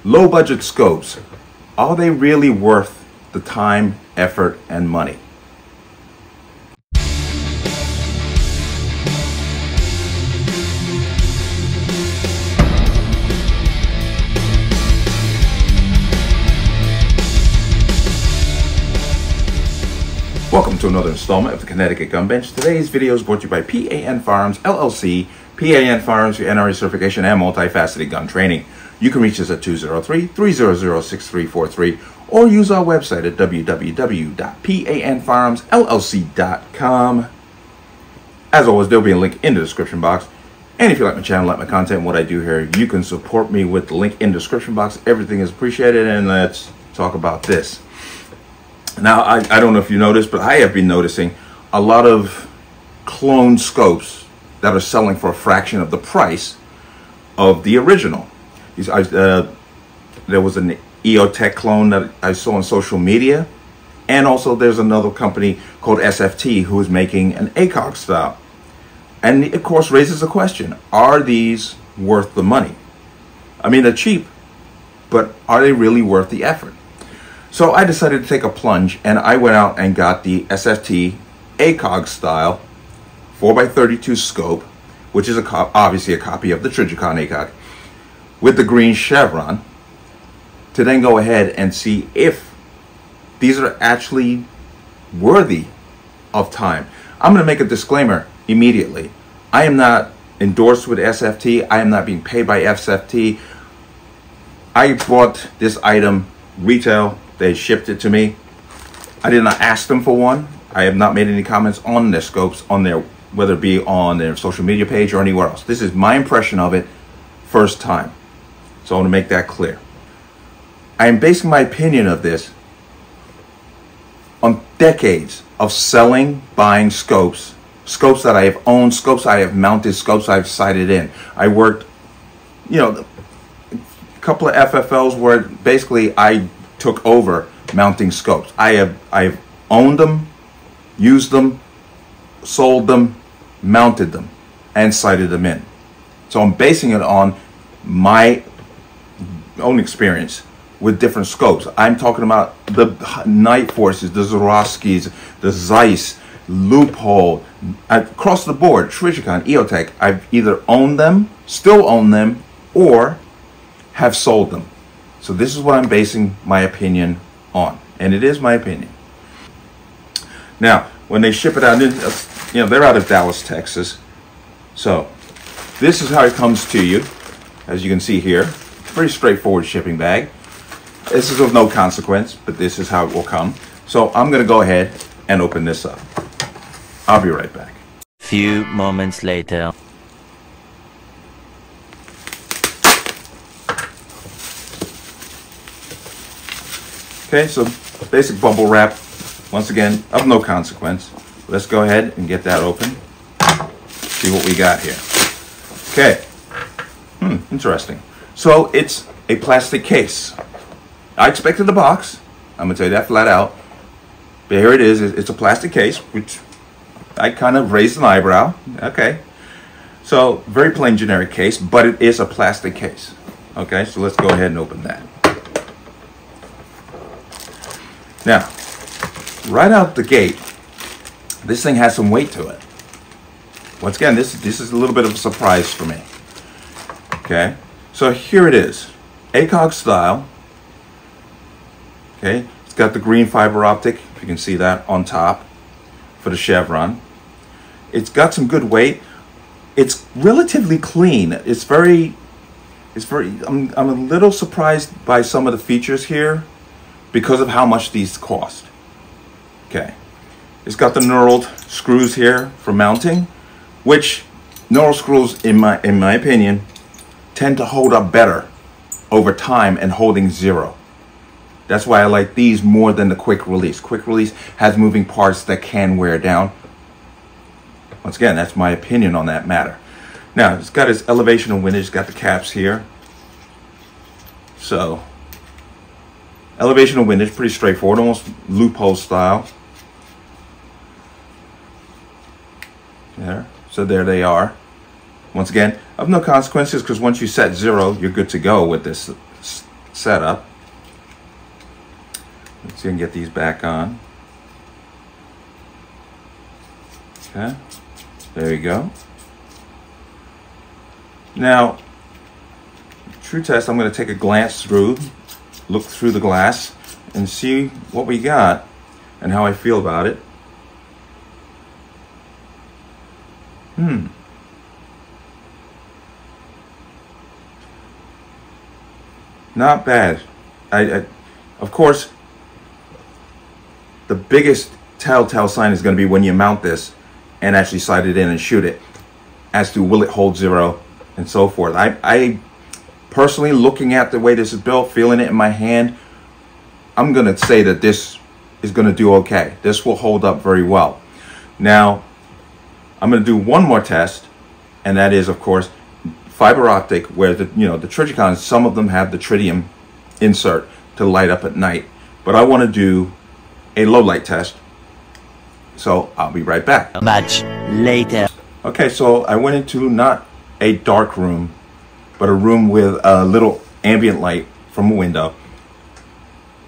Low budget scopes, are they really worth the time, effort, and money? Welcome to another installment of the Connecticut Gun Bench. Today's video is brought to you by P.A.N. Firearms, LLC. P.A.N. Firearms for NRA certification and multifaceted gun training. You can reach us at 203-300-6343 or use our website at www.panfirearmsllc.com. As always, there'll be a link in the description box. And if you like my channel, like my content, and what I do here, you can support me with the link in the description box. Everything is appreciated, and let's talk about this. Now, I don't know if you noticed, but I have been noticing a lot of clone scopes that are selling for a fraction of the price of the original. There was an EOTech clone that I saw on social media, and also there's another company called SFT who is making an ACOG style. And it, of course, raises the question, are these worth the money? I mean, they're cheap, but are they really worth the effort? So I decided to take a plunge, and I went out and got the SFT ACOG style 4x32 scope, which is obviously a copy of the Trijicon ACOG, with the green chevron, to then go ahead and see if these are actually worthy of time. I'm going to make a disclaimer immediately. I am not endorsed with SFT. I am not being paid by SFT. I bought this item retail. They shipped it to me. I did not ask them for one. I have not made any comments on their scopes, on their, whether it be on their social media page or anywhere else. This is my impression of it first time. So I want to make that clear. I am basing my opinion of this on decades of selling, buying scopes, scopes that I have owned, scopes I have mounted, scopes I've sighted in. I worked, a couple of FFLs where basically I took over mounting scopes. I've owned them, used them, sold them, mounted them, and sighted them in. So I'm basing it on my own experience with different scopes. I'm talking about the Night Forces, the Zorowskis, the Zeiss, Loophole, across the board, Trijicon, EOTech. I've either owned them, still own them, or have sold them. So this is what I'm basing my opinion on, and it is my opinion. Now, when they ship it out, they're out of Dallas, Texas. So this is how it comes to you, as you can see here. Pretty straightforward shipping bag. This is of no consequence, but this is how it will come. So I'm going to go ahead and open this up. I'll be right back. Few moments later. Okay, so basic bubble wrap, once again, of no consequence. Let's go ahead and get that open. See what we got here. Okay, interesting. So it's a plastic case. I expected the box. I'm gonna tell you that flat out. But here it is. It's a plastic case, which I kind of raised an eyebrow. Okay, so very plain generic case, but it is a plastic case. Okay, so let's go ahead and open that. Now, right out the gate, this thing has some weight to it. Once again, this is a little bit of a surprise for me. Okay, so here it is, ACOG style. Okay, it's got the green fiber optic, if you can see that on top for the chevron. It's got some good weight. It's relatively clean. I'm a little surprised by some of the features here, because of how much these cost. Okay, it's got the knurled screws here for mounting, which knurled screws, in my opinion, tend to hold up better over time and holding zero. That's why I like these more than the quick release. Quick release has moving parts that can wear down. Once again, that's my opinion on that matter. Now, it's got its elevation and windage, it's got the caps here. So, elevation and windage, pretty straightforward, almost loophole style. There, so there they are. Once again, of no consequences, because once you set zero, you're good to go with this setup. Let's see if I can get these back on. Okay, there you go. Now, true test, I'm going to take a glance through, look through the glass, and see what we got and how I feel about it. Not bad. Of course, the biggest telltale sign is going to be when you mount this and actually sight it in and shoot it, as to will it hold zero and so forth. I personally, looking at the way this is built, feeling it in my hand, I'm going to say that this is going to do okay. This will hold up very well. Now, I'm going to do one more test, and that is, of course, fiber optic, where the Trijicons, some of them have the tritium insert to light up at night, but I want to do a low light test. So I'll be right back. Much later. Okay, so I went into not a dark room, but a room with a little ambient light from a window.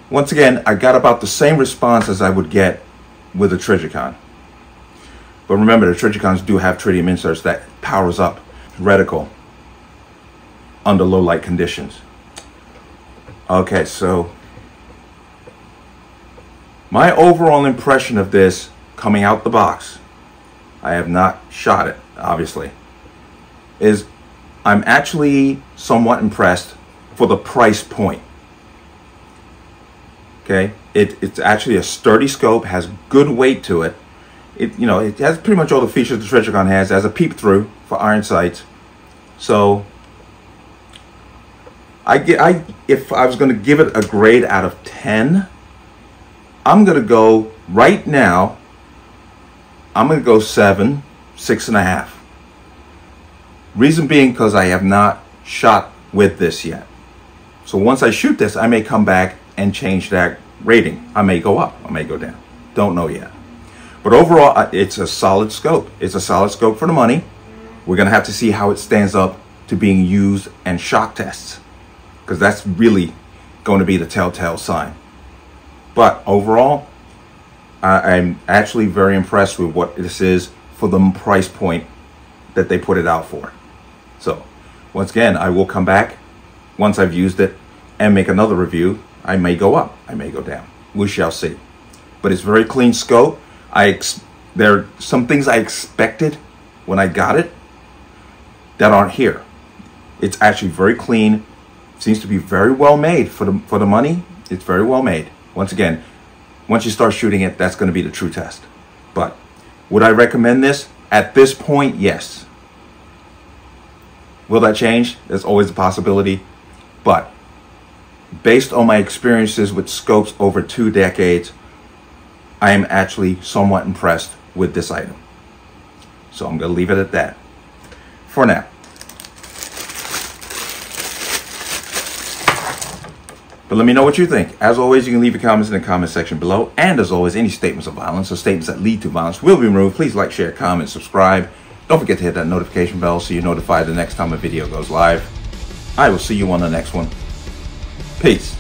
Once again, I got about the same response as I would get with a Trijicon. But remember, the Trijicons do have tritium inserts that powers up reticle under low light conditions. Okay, so my overall impression of this coming out the box, I have not shot it, obviously, is I'm actually somewhat impressed for the price point. Okay, it's actually a sturdy scope, has good weight to it. It has pretty much all the features the Trijicon has. It has a peep through for iron sights. So if I was going to give it a grade out of 10, I'm going to go right now. I'm going to go 7, 6.5. Reason being, because I have not shot with this yet. So once I shoot this, I may come back and change that rating. I may go up, I may go down. Don't know yet. But overall, it's a solid scope. It's a solid scope for the money. We're going to have to see how it stands up to being used and shock tests, because that's really going to be the telltale sign. But overall, I'm actually very impressed with what this is for the price point that they put it out for. So once again, I will come back once I've used it and make another review. I may go up, I may go down. We shall see. But it's very clean scope. There are some things I expected when I got it that aren't here. It's actually very clean. Seems to be very well made for the money. It's very well made. Once again, once you start shooting it, that's going to be the true test. But would I recommend this? At this point, yes. Will that change? There's always a possibility. But based on my experiences with scopes over 2 decades, I am actually somewhat impressed with this item. So I'm going to leave it at that for now. But let me know what you think. As always, you can leave your comments in the comment section below. And as always, any statements of violence or statements that lead to violence will be removed. Please like, share, comment, subscribe. Don't forget to hit that notification bell so you're notified the next time a video goes live. I will see you on the next one. Peace.